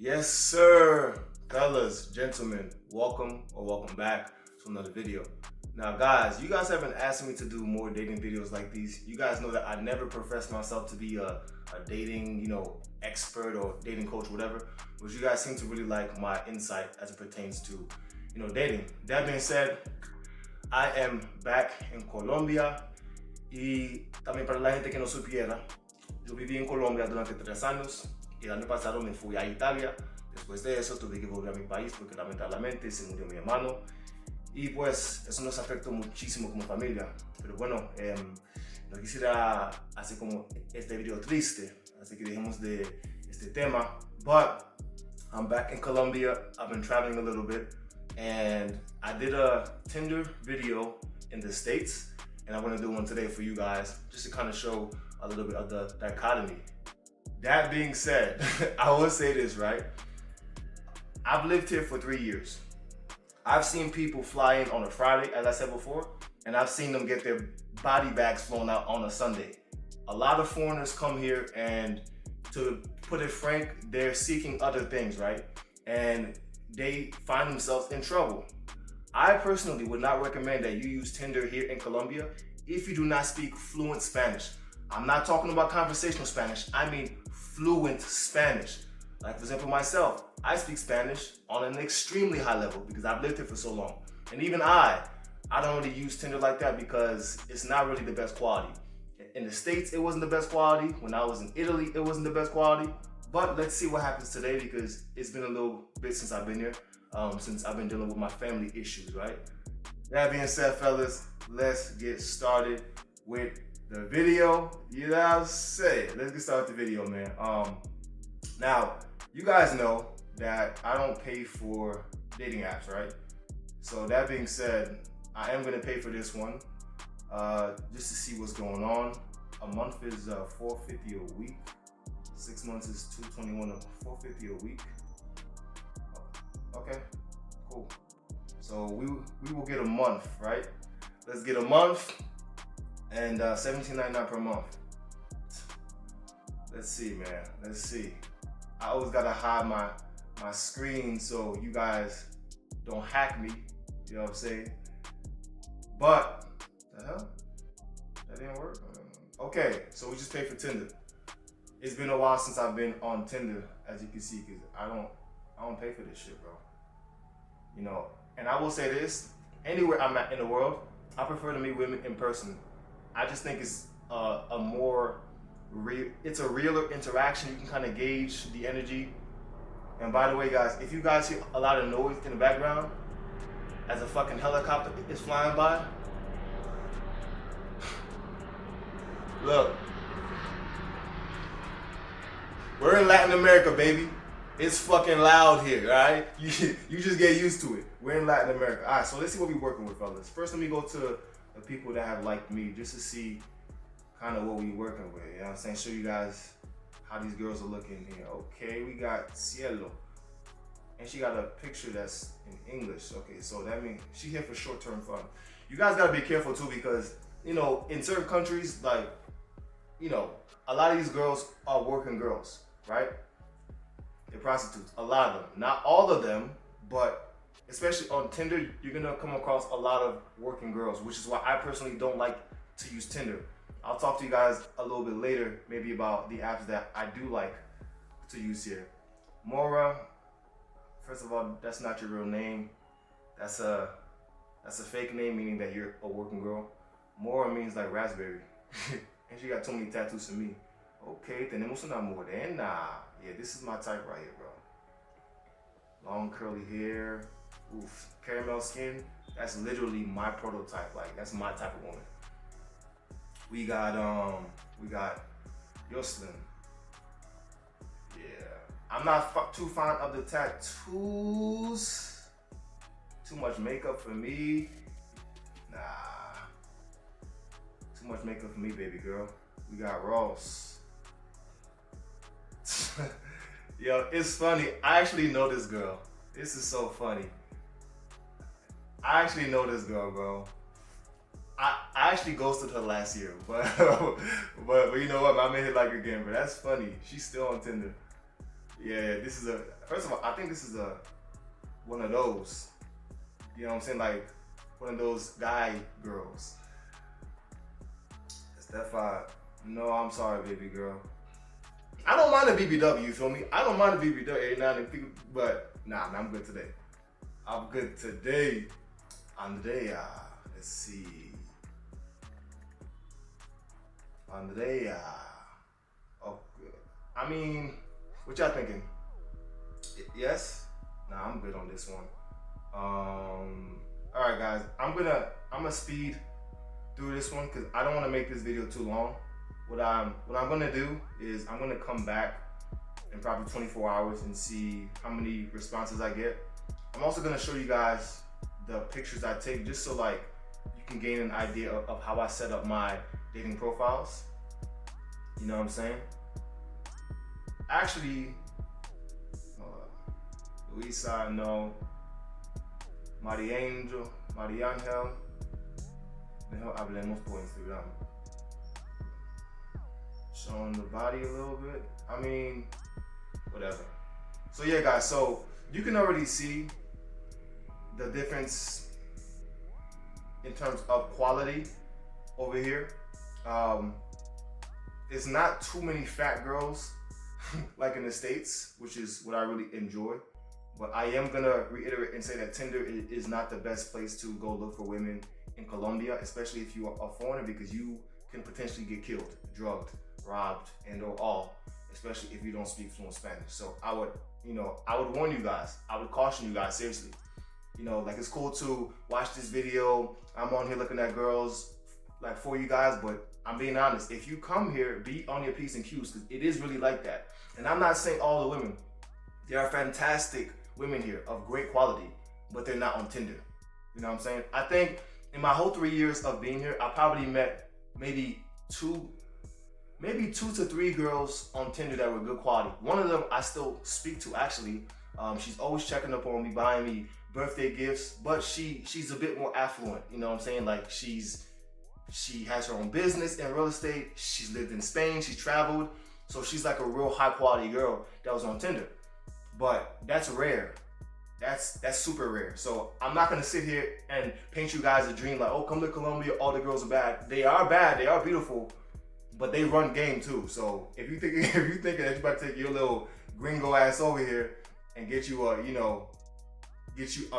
Yes, sir. Fellas, gentlemen, welcome back to another video. Now, guys, you guys have been asking me to do more dating videos like these. You guys know that I never profess myself to be a dating, expert or dating coach, whatever. But you guys seem to really like my insight as it pertains to, dating. That being said, I am back in Colombia. Y también para la gente que no supiera, yo viví en Colombia durante 3 años y el año pasado me fui a Italia. Después de eso tuve que volver a mi país porque lamentablemente se murió mi hermano y pues eso nos afectó muchísimo como familia. Pero bueno, no quisiera hacer como este video triste, así que dejemos de este tema. But I'm back in Colombia. I've been traveling a little bit and I did a Tinder video in the States and I want to do one today for you guys just to kind of show a little bit of the dichotomy. That being said, I will say this, right? I've lived here for 3 years. I've seen people fly in on a Friday, as I said before, and I've seen them get their body bags flown out on a Sunday. A lot of foreigners come here and, to put it frank, they're seeking other things, right? And they find themselves in trouble. I personally would not recommend that you use Tinder here in Colombia if you do not speak fluent Spanish. I'm not talking about conversational Spanish, I mean fluent Spanish. Like for example myself, I speak Spanish on an extremely high level because I've lived here for so long. And even I don't really use Tinder like that because it's not really the best quality. In the States, it wasn't the best quality. When I was in Italy, it wasn't the best quality. But let's see what happens today because it's been a little bit since I've been here, since I've been dealing with my family issues, right? That being said, fellas, let's get started with the video. You know what I'm saying? Let's get started with the video, man. Now, you guys know that I don't pay for dating apps, right? So that being said, I am gonna pay for this one, just to see what's going on. A month is $4.50 a week. 6 months is $221, $4.50 a week. Okay, cool. So we will get a month, right? Let's get a month and $17.99 per month. Let's see, man. Let's see. I always gotta hide my screen so you guys don't hack me. You know what I'm saying? But the hell? That didn't work. Okay, so we just paid for Tinder. It's been a while since I've been on Tinder, as you can see, because I don't pay for this shit, bro. And I will say this: anywhere I'm at in the world, I prefer to meet women in person. I just think it's a more it's a realer interaction. You can kind of gauge the energy. And by the way, guys, if you guys hear a lot of noise in the background as a fucking helicopter is flying by, look, we're in Latin America, baby. It's fucking loud here, all right? You just get used to it. We're in Latin America. All right, so let's see what we're working with, fellas. First, let me go to the people that have liked me just to see kind of what we working with. You know what I'm saying? Show you guys how these girls are looking here. Okay, we got Cielo. And she got a picture that's in English. Okay, so that means she here for short-term fun. You guys gotta be careful too because, in certain countries, like, a lot of these girls are working girls, right? They're prostitutes, a lot of them. Not all of them, but especially on Tinder, you're gonna come across a lot of working girls, which is why I personally don't like to use Tinder. I'll talk to you guys a little bit later, maybe about the apps that I do like to use here. Mora, first of all, that's not your real name. That's a fake name, meaning that you're a working girl. Mora means like raspberry. And she got too many tattoos for me. Okay, tenemos una morena. Yeah, this is my type right here, bro. Long curly hair, oof, caramel skin. That's literally my prototype. Like, that's my type of woman. We got Yoslin. Yeah, I'm not too fond of the tattoos. Too much makeup for me. Nah, too much makeup for me, baby girl. We got Ross. Yo, it's funny. I actually know this girl. This is so funny. I actually know this girl, bro. I actually ghosted her last year, but you know what? I made it like again, but that's funny. She's still on Tinder. Yeah, this is first of all, I think this is one of those, you know what I'm saying? Like one of those guy girls. Is that fine? No, I'm sorry, baby girl. I don't mind a BBW, you feel me? I don't mind a BBW every now and then, but nah, I'm good today. I'm good today. Andrea, let's see. Andrea. Oh, good. I mean, what y'all thinking? Yes? Nah, I'm good on this one. All right, guys. I'm gonna speed through this one because I don't want to make this video too long. What I'm gonna do is I'm gonna come back in probably 24 hours and see how many responses I get. I'm also gonna show you guys the pictures I take just so like you can gain an idea of how I set up my dating profiles. You know what I'm saying? Actually, Luisa, no. Mariangel, Mariangel. Mejor hablemos por Instagram. Showing the body a little bit. I mean, whatever. So yeah, guys, so you can already see the difference in terms of quality over here. There's not too many fat girls like in the States, which is what I really enjoy. But I am gonna reiterate and say that Tinder is not the best place to go look for women in Colombia, especially if you are a foreigner, because you can potentially get killed, drugged, robbed, and or all, especially if you don't speak fluent Spanish. So I would warn you guys, I would caution you guys seriously. You know, like it's cool to watch this video. I'm on here looking at girls like for you guys, but I'm being honest. If you come here, be on your P's and Q's because it is really like that. And I'm not saying all the women. There are fantastic women here of great quality, but they're not on Tinder. You know what I'm saying? I think in my whole 3 years of being here, I probably met maybe two to three girls on Tinder that were good quality. One of them I still speak to actually. She's always checking up on me, buying me birthday gifts, but she's a bit more affluent. You know what I'm saying? Like she has her own business in real estate. She's lived in Spain. She's traveled. So she's like a real high quality girl that was on Tinder. But that's rare. That's super rare. So I'm not gonna sit here and paint you guys a dream like, oh, come to Colombia, all the girls are bad. They are bad, they are beautiful, but they run game too. So if you thinking that you're about to take your little gringo ass over here and get you a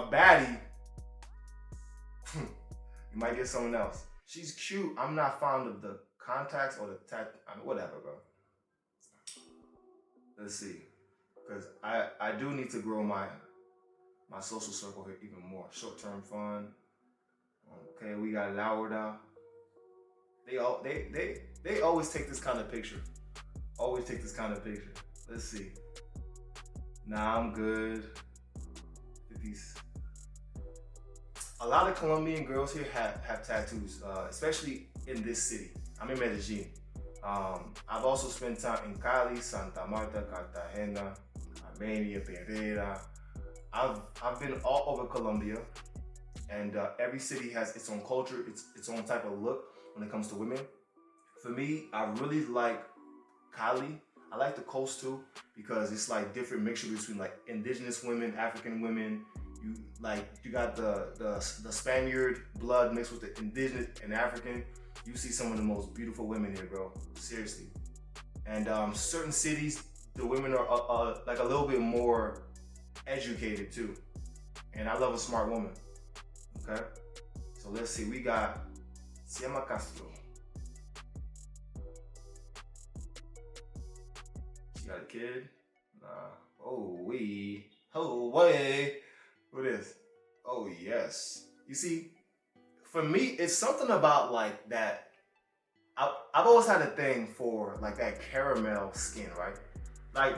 baddie, you might get someone else. She's cute. I'm not fond of the contacts or the whatever, bro. Let's see. Because I do need to grow my social circle here even more. Short-term fun. Okay, we got Laura. They always take this kind of picture. Always take this kind of picture. Let's see. Nah, I'm good. A lot of Colombian girls here have tattoos, especially in this city. I'm in Medellin. I've also spent time in Cali, Santa Marta, Cartagena, Armenia, Pereira. I've been all over Colombia, and every city has its own culture, its own type of look when it comes to women. For me, I really like Cali. I like the coast too because it's like different mixture between like indigenous women, African women. You got the Spaniard blood mixed with the indigenous and African. You see some of the most beautiful women here, bro. Seriously. And certain cities, the women are like a little bit more educated too. And I love a smart woman. Okay. So let's see. We got Siema Castro. She got a kid. Oh way. What is? Oh yes. You see, for me, it's something about like that. I've always had a thing for like that caramel skin, right? Like,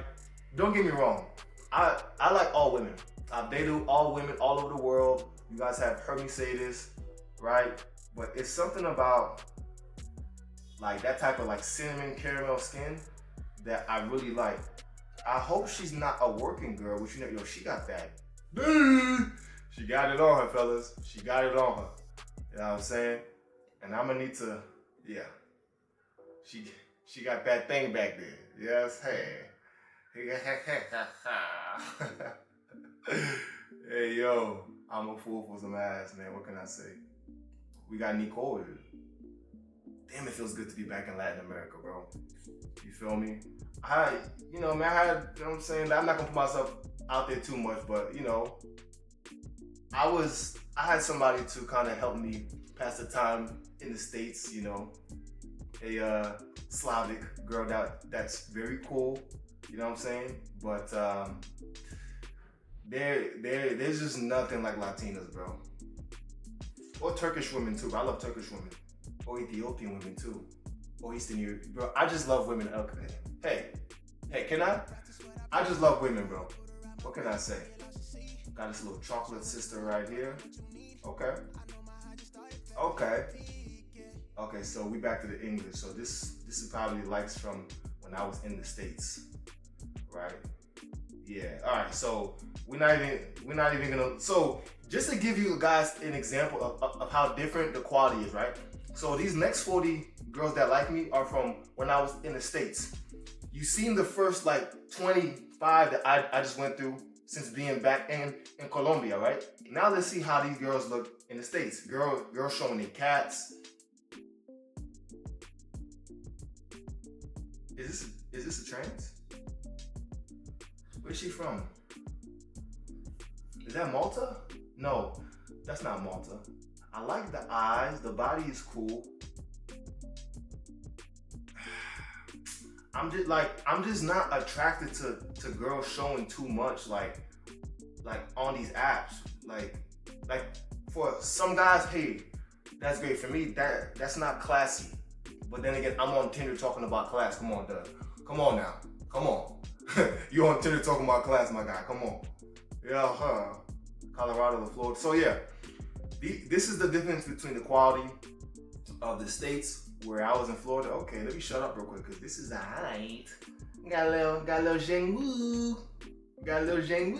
don't get me wrong. I like all women. I've dated all women all over the world. You guys have heard me say this, right? But it's something about like that type of like cinnamon caramel skin that I really like. I hope she's not a working girl, which she got that. She got it on her, fellas. She got it on her. You know what I'm saying? And I'm gonna need to, yeah. She got that thing back there. Yes, hey. Hey yo, I'm a fool for some ass, man. What can I say? We got Nicole. Damn, it feels good to be back in Latin America, bro. You feel me? Man, you know what I'm saying? I'm not gonna put myself out there too much, but I had somebody to kind of help me pass the time in the States, a Slavic girl that's very cool, you know what I'm saying? But there's just nothing like Latinas, bro. Or Turkish women too. I love Turkish women. Or Ethiopian women too. Or Eastern Europe. Bro, I just love women. Okay. Hey, can I? I just love women, bro. What can I say? Got this little chocolate sister right here. Okay. Okay, so we back to the English. So this is probably likes from when I was in the States. Right? Yeah. Alright, so we're not even gonna, so just to give you guys an example of how different the quality is, right? So these next 40 girls that like me are from when I was in the States. You seen the first like 25 that I just went through since being back in Colombia, right? Now let's see how these girls look in the States. Girls showing their cats. Is this a trans? Where's she from? Is that Malta? No, that's not Malta. I like the eyes, the body is cool. I'm just not attracted to girls showing too much like on these apps. Like for some guys, hey, that's great. For me, that's not classy. But then again, I'm on Tinder talking about class. Come on, Doug. Come on now. Come on. You on Tinder talking about class, my guy. Come on. Yeah, Colorado to Florida. So yeah, this is the difference between the quality of the States where I was in Florida. Okay, let me shut up real quick because this is a height. Got a little Zheng Got a little Zheng.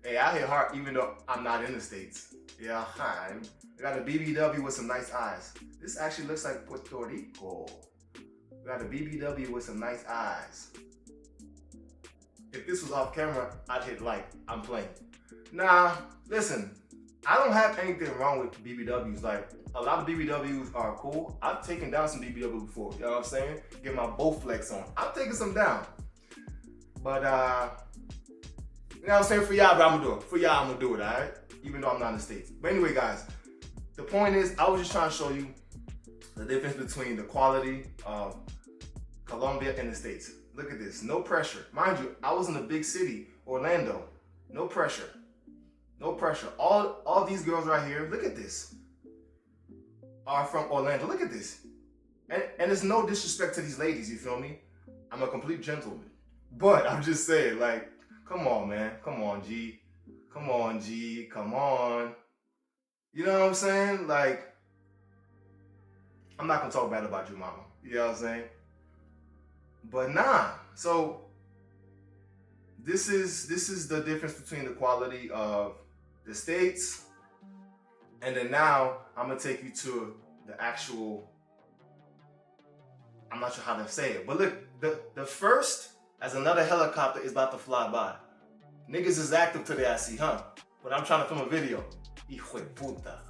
Hey, I hit hard even though I'm not in the States. Yeah, hi. I got a BBW with some nice eyes. This actually looks like Puerto Rico. We got a BBW with some nice eyes. If this was off camera, I'd hit like. I'm playing. Nah, listen. I don't have anything wrong with BBWs. Like, a lot of BBWs are cool. I've taken down some BBW before. You know what I'm saying? Get my Bowflex on. I'm taking some down. But, you know what I'm saying? For y'all, I'm gonna do it. For y'all, I'm gonna do it, alright? Even though I'm not in the States. But anyway, guys, the point is, I was just trying to show you the difference between the quality of Colombia and the States. Look at this. No pressure. Mind you, I was in a big city, Orlando. No pressure. No pressure. All these girls right here, look at this, are from Orlando. Look at this. And there's no disrespect to these ladies, you feel me? I'm a complete gentleman. But I'm just saying, like, come on, man. Come on, G. Come on, G. Come on. You know what I'm saying? Like, I'm not gonna talk bad about you, mama. You know what I'm saying? But nah. So this is the difference between the quality of the States, and then now I'm gonna take you to the actual, I'm not sure how to say it, but look, the first, as another helicopter is about to fly by. Niggas is active today, I see, huh? But I'm trying to film a video. Hijo de puta.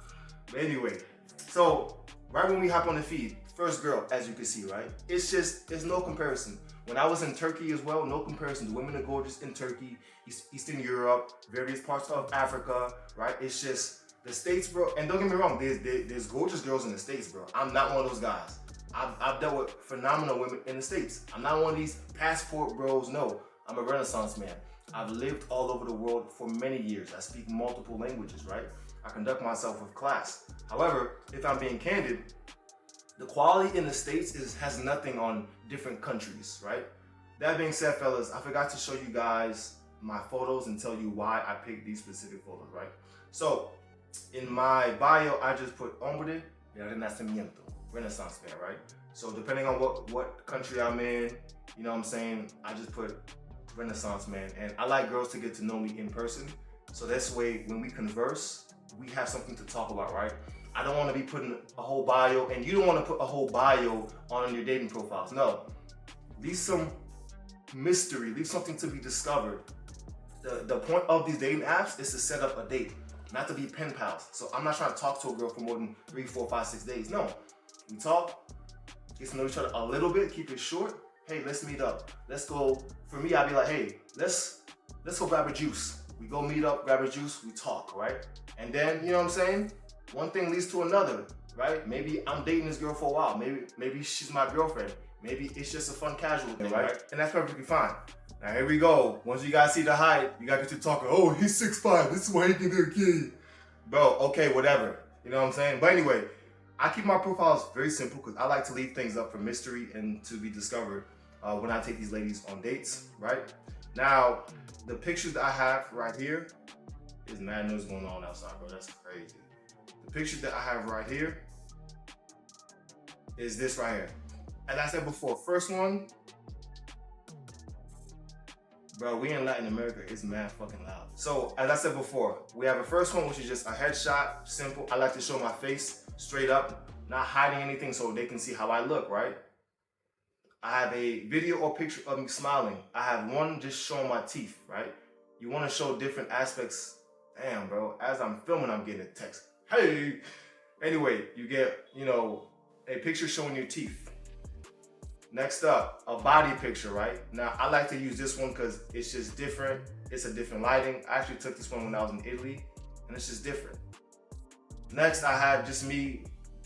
But anyway, so right when we hop on the feed, first girl, as you can see, right? It's no comparison. When I was in Turkey as well, no comparison. The women are gorgeous in Turkey, Eastern Europe, various parts of Africa, right? It's just the States, bro. And don't get me wrong, there's gorgeous girls in the States, bro. I'm not one of those guys. I've dealt with phenomenal women in the States. I'm not one of these passport bros, no. I'm a Renaissance man. I've lived all over the world for many years. I speak multiple languages, right? I conduct myself with class. However, if I'm being candid, the quality in the States has nothing on different countries, right? That being said, fellas, I forgot to show you guys my photos and tell you why I picked these specific photos, right? So, in my bio, I just put hombre de renacimiento, Renaissance man, right? So depending on what country I'm in, you know what I'm saying, I just put Renaissance man. And I like girls to get to know me in person. So this way, when we converse, we have something to talk about, right? I don't want to be putting a whole bio, and you don't want to put a whole bio on your dating profiles. No, leave some mystery, leave something to be discovered. The point of these dating apps is to set up a date, not to be pen pals. So I'm not trying to talk to a girl for more than 3, 4, 5, 6 days. No, we talk, get to know each other a little bit, keep it short. Hey, let's meet up. Let's go. For me, I'd be like, hey, let's go grab a juice. We go meet up, grab a juice, we talk, right? And then, you know what I'm saying? One thing leads to another, right? Maybe I'm dating this girl for a while. Maybe she's my girlfriend. Maybe it's just a fun casual thing, right? And that's perfectly fine. Now here we go. Once you guys see the height, you gotta get to talking. Oh, he's 6'5". This is why he can be a kid. Bro, okay, whatever. You know what I'm saying? But anyway, I keep my profiles very simple because I like to leave things up for mystery and to be discovered when I take these ladies on dates, right? Now, the pictures that I have right here is mad news going on outside, bro. That's crazy. The picture that I have right here is this right here. As I said before, first one, bro, we in Latin America, it's mad fucking loud. So, as I said before, we have a first one, which is just a headshot, simple. I like to show my face straight up, not hiding anything so they can see how I look, right? I have a video or picture of me smiling. I have one just showing my teeth, right? You want to show different aspects. Damn, bro, as I'm filming, I'm getting a text. Hey! Anyway, you get, you know, a picture showing your teeth. Next up, a body picture, right? Now, I like to use this one because it's just different. It's a different lighting. I actually took this one when I was in Italy, and it's just different. Next, I have just me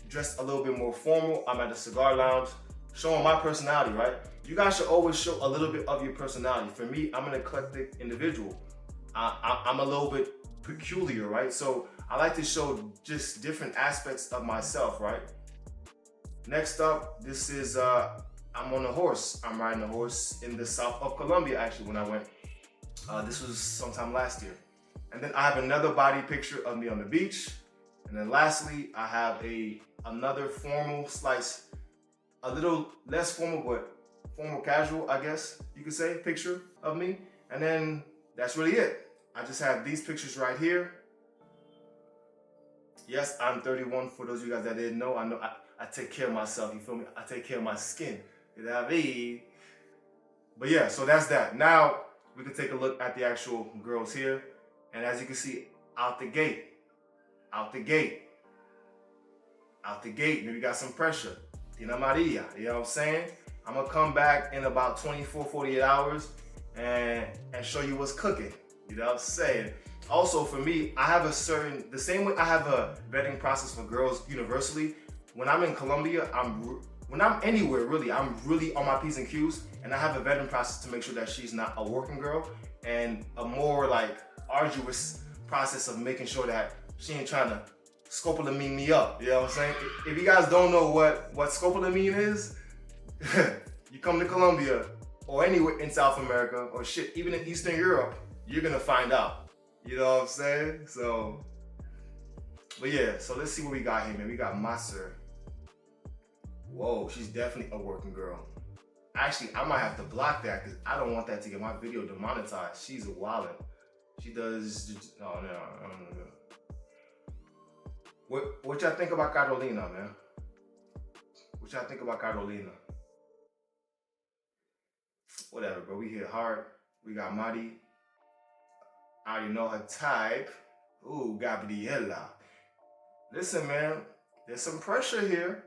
dressed a little bit more formal. I'm at a cigar lounge, showing my personality, right? You guys should always show a little bit of your personality. For me, I'm an eclectic individual. I'm a little bit peculiar, right? So I like to show just different aspects of myself, right? Next up, this is, I'm on a horse. I'm riding a horse in the south of Colombia, actually, when I went. This was sometime last year. And then I have another body picture of me on the beach. And then lastly, I have another formal slice, a little less formal, but formal casual, I guess you could say, picture of me. And then that's really it. I just have these pictures right here. Yes, I'm 31. For those of you guys that didn't know, I take care of myself, you feel me? I take care of my skin. You know what I mean? But yeah, so that's that. Now, we can take a look at the actual girls here. And as you can see, out the gate, maybe we got some pressure. Tina Maria, you know what I'm saying? I'm gonna come back in about 24, 48 hours and show you what's cooking. You know what I'm saying? Also for me, I have the same way I have a vetting process for girls universally. When I'm in Colombia, when I'm anywhere really, I'm really on my P's and Q's, and I have a vetting process to make sure that she's not a working girl, and a more like arduous process of making sure that she ain't trying to scopolamine me up. You know what I'm saying? If you guys don't know what scopolamine is, you come to Colombia or anywhere in South America or shit, even in Eastern Europe, you're gonna find out. You know what I'm saying? So, but yeah, so let's see what we got here, man. We got Maser. Whoa, she's definitely a working girl. Actually, I might have to block that because I don't want that to get my video demonetized. She's a wildin'. She does, oh no. What y'all think about Carolina, man? What y'all think about Carolina? Whatever, bro, we hit hard. We got Mari. I already know her type. Ooh, Gabriela. Listen, man, there's some pressure here.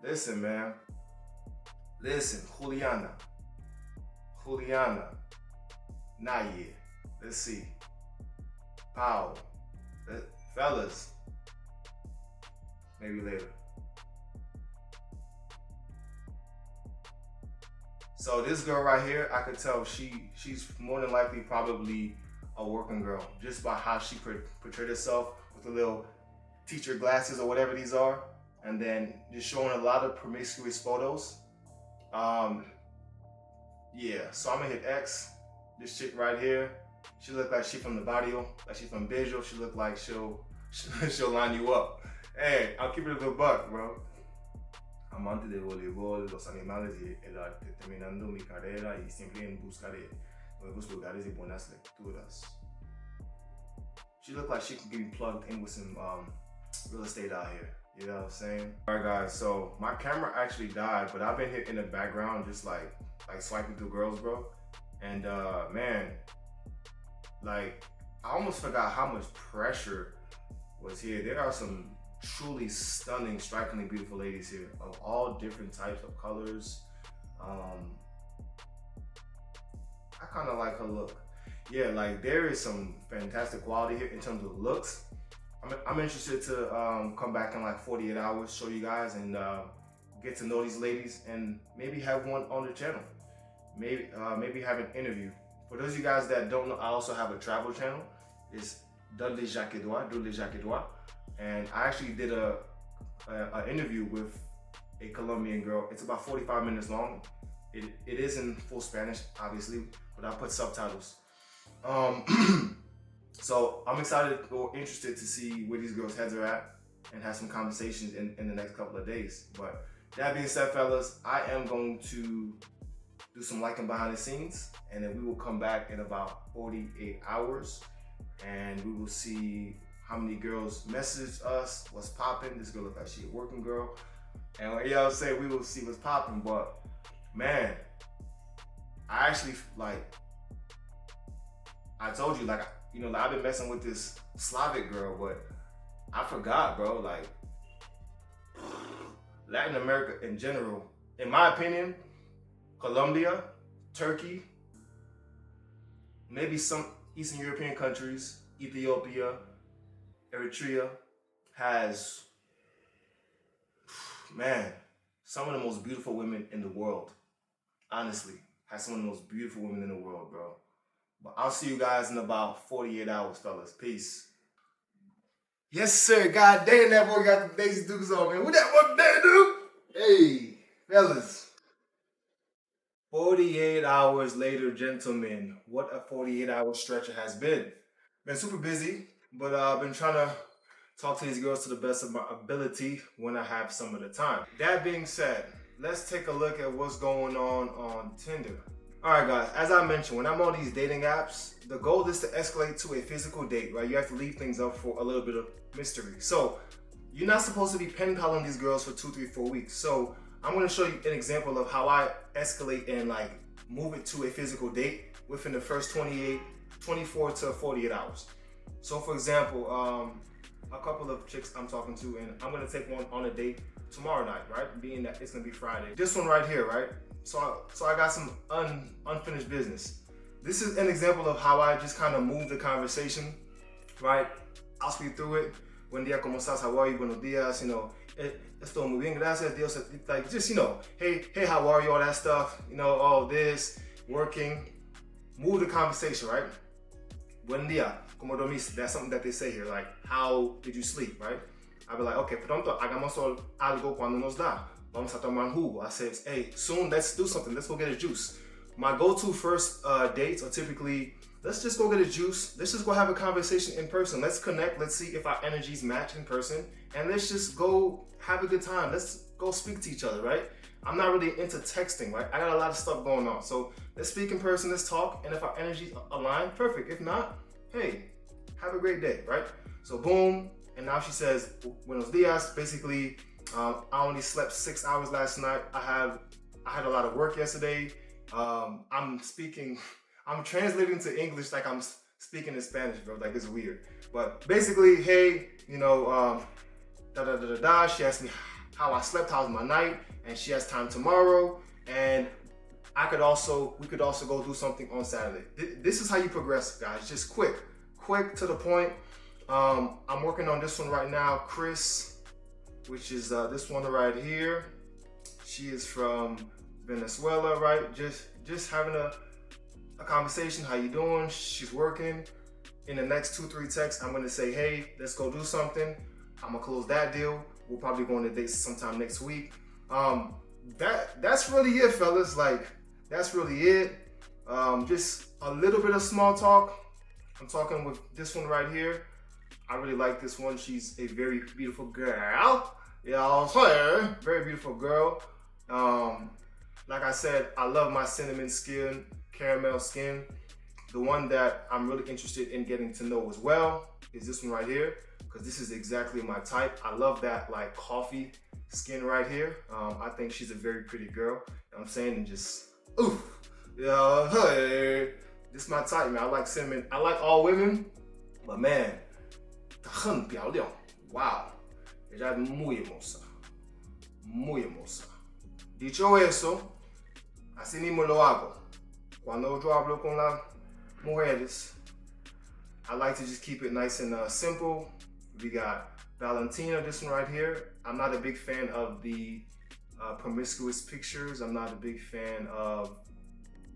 Listen, man. Listen, Juliana. Naye. Let's see. Pau. Fellas. Maybe later. So this girl right here, I could tell she's more than likely probably a working girl just by how she portrayed herself with the little teacher glasses or whatever these are, and then just showing a lot of promiscuous photos. Yeah, so I'm gonna hit X. This chick right here, she look like she from the barrio, like she from Bejo. She look like she'll line you up. Hey, I'll keep it a good buck, bro. Amante de voleibol, los animales y el arte, terminando mi carrera y siempre en busca de nuevos lugares y buenas lecturas. She look like she could get plugged in with some real estate out here. You know what I'm saying? All right, guys, so my camera actually died, but I've been here in the background just like swiping through girls, bro. And man, like I almost forgot how much pressure was here. There are some truly stunning, strikingly beautiful ladies here of all different types of colors. I kind of like her look. Yeah, like there is some fantastic quality here in terms of looks. I'm interested to come back in like 48 hours, show you guys, and get to know these ladies, and maybe have one on the channel. Maybe have an interview. For those of you guys that don't know, I also have a travel channel. It's Dudley Edouard, and I actually did a interview with a Colombian girl. It's about 45 minutes long. It is in full Spanish, obviously, but I put subtitles. So I'm excited or interested to see where these girls' heads are at and have some conversations in the next couple of days. But that being said, fellas, I am going to do some liking behind the scenes, and then we will come back in about 48 hours, and we will see how many girls message us, what's popping. This girl looks like she a working girl, and you know what I'm saying, we will see what's popping. But man, I actually, like I told you, like, you know, like I've been messing with this Slavic girl, but I forgot, bro, like Latin America in general, in my opinion, Colombia, Turkey, maybe some Eastern European countries, Ethiopia, Eritrea, has, man, some of the most beautiful women in the world. Honestly, has some of the most beautiful women in the world, bro. But I'll see you guys in about 48 hours, fellas. Peace. Yes, sir. God damn, that boy got the Daisy Dukes on, man. What that one there, dude? Hey, fellas. 48 hours later, gentlemen. What a 48-hour stretch it has been. Been super busy, but I've been trying to talk to these girls to the best of my ability when I have some of the time. That being said, let's take a look at what's going on Tinder. All right, guys, as I mentioned, when I'm on these dating apps, the goal is to escalate to a physical date, right? You have to leave things up for a little bit of mystery. So you're not supposed to be pen paling these girls for 2, 3, 4 weeks. So I'm gonna show you an example of how I escalate and like move it to a physical date within the first 24 to 48 hours. So for example, a couple of chicks I'm talking to, and I'm gonna take one on a date tomorrow night, right? Being that it's gonna be Friday. This one right here, right? So I got some unfinished business. This is an example of how I just kind of move the conversation, right? I'll speak through it. Buen día, ¿cómo estás? How are you? Buenos días. You know, estoy muy bien, gracias, Dios. Like, just, you know, hey, how are you? All that stuff. You know, all this, working. Move the conversation, right? Buen día, ¿cómo dormiste? That's something that they say here, like, how did you sleep, right? I'll be like, okay, pronto hagamos algo cuando nos da. Vamos a tomar un jugo. I said, hey, soon, let's do something. Let's go get a juice. My go-to first dates are typically, let's just go get a juice. Let's just go have a conversation in person. Let's connect. Let's see if our energies match in person. And let's just go have a good time. Let's go speak to each other, right? I'm not really into texting, right? I got a lot of stuff going on. So let's speak in person, let's talk. And if our energies align, perfect. If not, hey, have a great day, right? So boom. And now she says, buenos dias. Basically, I only slept 6 hours last night. I had a lot of work yesterday. I'm translating to English like I'm speaking in Spanish, bro. Like, it's weird. But basically, hey, you know, She asked me how I slept, how's my night, and she has time tomorrow. And we could also go do something on Saturday. This is how you progress, guys. Just quick to the point. I'm working on this one right now, Chris, which is this one right here. She is from Venezuela, right? Just having a conversation. How you doing? She's working. In the next 2, 3 texts, I'm gonna say, hey, let's go do something. I'm gonna close that deal. We'll probably go on a date sometime next week. That's really it, fellas. Like, that's really it. Just a little bit of small talk. I'm talking with this one right here. I really like this one. She's a very beautiful girl. Yeah, very beautiful girl. Like I said, I love my cinnamon skin, caramel skin. The one that I'm really interested in getting to know as well is this one right here. because this is exactly my type. I love that like coffee skin right here. I think she's a very pretty girl. You know what I'm saying? And just, ooh, yeah, hey. This is my type, man. I like cinnamon. I like all women, but man, 她很漂亮. Wow. Ella es muy hermosa. Muy hermosa. Dicho eso, así mismo lo hago. Cuando yo hablo con las mujeres, I like to just keep it nice and simple. We got Valentina, this one right here. I'm not a big fan of the promiscuous pictures. I'm not a big fan of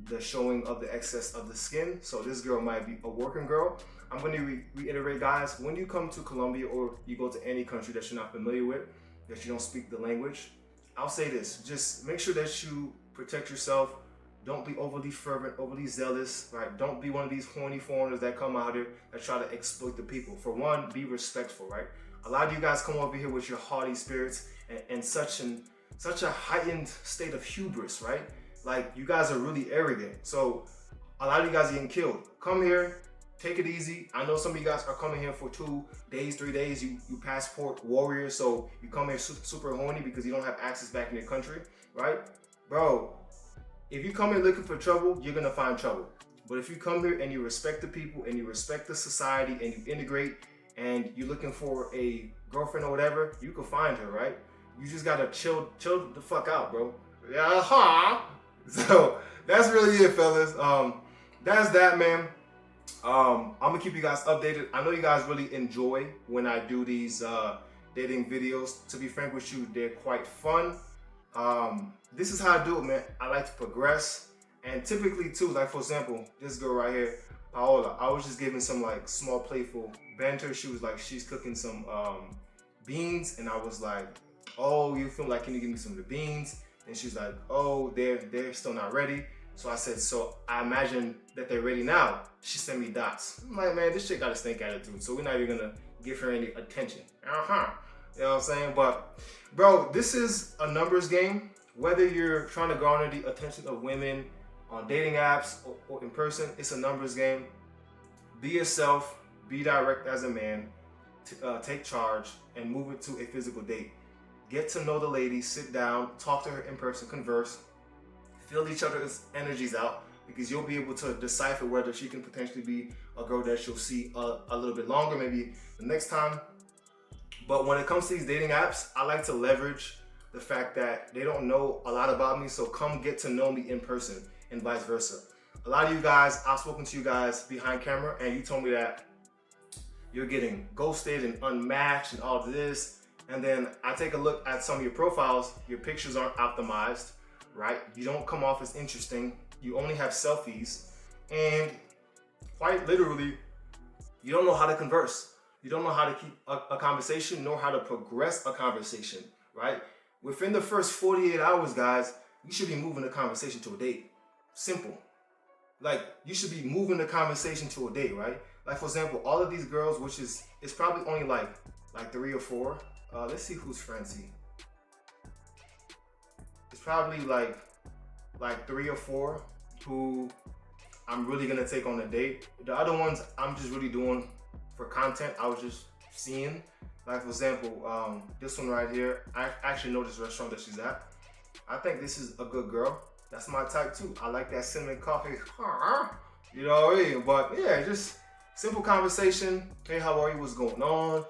the showing of the excess of the skin. So this girl might be a working girl. I'm going to reiterate, guys, when you come to Colombia or you go to any country that you're not familiar with, that you don't speak the language, I'll say this, just make sure that you protect yourself. Don't be overly fervent, overly zealous, right? Don't be one of these horny foreigners that come out here that try to exploit the people. For one, be respectful, right? A lot of you guys come over here with your haughty spirits and such a heightened state of hubris, right? Like, you guys are really arrogant. So a lot of you guys are getting killed. Come here, take it easy. I know some of you guys are coming here for 2 days, 3 days. You passport warriors, so you come here super horny because you don't have access back in your country, right? Bro, if you come here looking for trouble, you're gonna find trouble. But if you come here and you respect the people and you respect the society and you integrate and you're looking for a girlfriend or whatever, you can find her, right? You just gotta chill the fuck out, bro. Yeah, so that's really it, fellas. That's that, man. I'm gonna keep you guys updated. I know you guys really enjoy when I do these dating videos. To be frank with you, they're quite fun. This is how I do it, man. I like to progress, and typically too, like for example, this girl right here, Paola, I was just giving some like small playful banter. She was like, she's cooking some beans, and I was like, oh, you feel like, can you give me some of the beans? And she's like, oh, they're still not ready. So I said, so I imagine that they're ready now. She sent me dots. I'm like, man, this chick got a stink attitude, so we're not even gonna give her any attention. You know what I'm saying? But bro, this is a numbers game. Whether you're trying to garner the attention of women on dating apps or in person, it's a numbers game. Be yourself, be direct as a man, take charge, and move it to a physical date. Get to know the lady, sit down, talk to her in person, converse, feel each other's energies out, because you'll be able to decipher whether she can potentially be a girl that you'll see a little bit longer, maybe the next time. But when it comes to these dating apps, I like to leverage the fact that they don't know a lot about me, so come get to know me in person and vice versa. A lot of you guys, I've spoken to you guys behind camera, and you told me that you're getting ghosted and unmatched and all of this. And then I take a look at some of your profiles, your pictures aren't optimized, right? You don't come off as interesting. You only have selfies, and quite literally, you don't know how to converse. You don't know how to keep a conversation, nor how to progress a conversation, right? Within the first 48 hours, guys, you should be moving the conversation to a date. Simple. Like, you should be moving the conversation to a date, right? Like, for example, all of these girls, which is, it's probably only like 3 or 4. Let's see who's Francie. It's probably like 3 or 4 who I'm really gonna take on a date. The other ones I'm just really doing for content. I was just seeing. Like for example, this one right here, I actually know this restaurant that she's at. I think this is a good girl. That's my type too. I like that cinnamon coffee. You know what I mean? But yeah, just simple conversation. Hey, how are you? What's going on?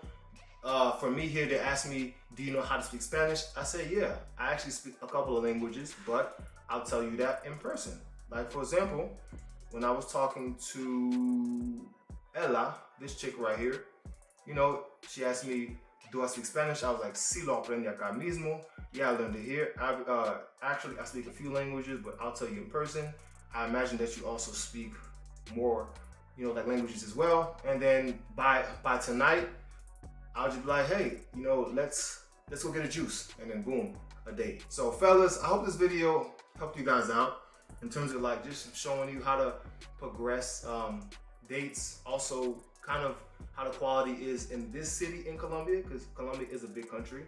For me here, they asked me, do you know how to speak Spanish? I say, yeah, I actually speak a couple of languages, but I'll tell you that in person. Like for example, when I was talking to Ella, this chick right here, you know, she asked me, do I speak Spanish? I was like, sí lo aprendí acá mismo. Yeah, I learned it here. Actually, I speak a few languages, but I'll tell you in person. I imagine that you also speak more, you know, like languages as well. And then by tonight, I'll just be like, hey, you know, let's go get a juice, and then boom, a date. So fellas, I hope this video helped you guys out in terms of like just showing you how to progress dates, also kind of how the quality is in this city in Colombia, because Colombia is a big country.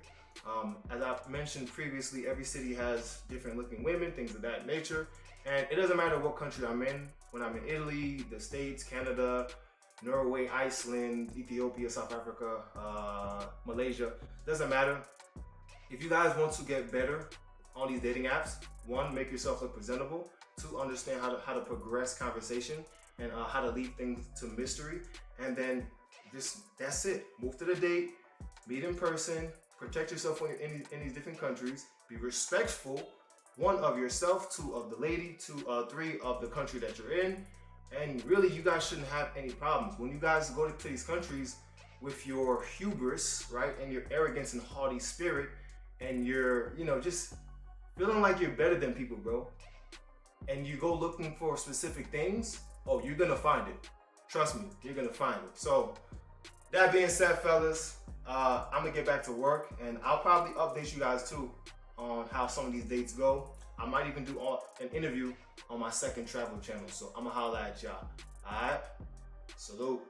As I mentioned previously, every city has different looking women, things of that nature. And it doesn't matter what country I'm in. When I'm in Italy, the States, Canada, Norway, Iceland, Ethiopia, South Africa, Malaysia, doesn't matter. If you guys want to get better on these dating apps, one, make yourself look presentable. Two, understand how to progress conversation and how to leave things to mystery. And then that's it. Move to the date, meet in person, protect yourself when you're in these different countries, be respectful, one, of yourself, two, of the lady, two, three, of the country that you're in. And really, you guys shouldn't have any problems. When you guys go to these countries with your hubris, right, and your arrogance and haughty spirit, and you're, just feeling like you're better than people, bro, and you go looking for specific things, oh, you're gonna find it. Trust me, you're gonna find it. So, that being said, fellas, I'm gonna get back to work, and I'll probably update you guys too on how some of these dates go. I might even do an interview on my second travel channel. So I'm gonna holla at y'all. All right, salute.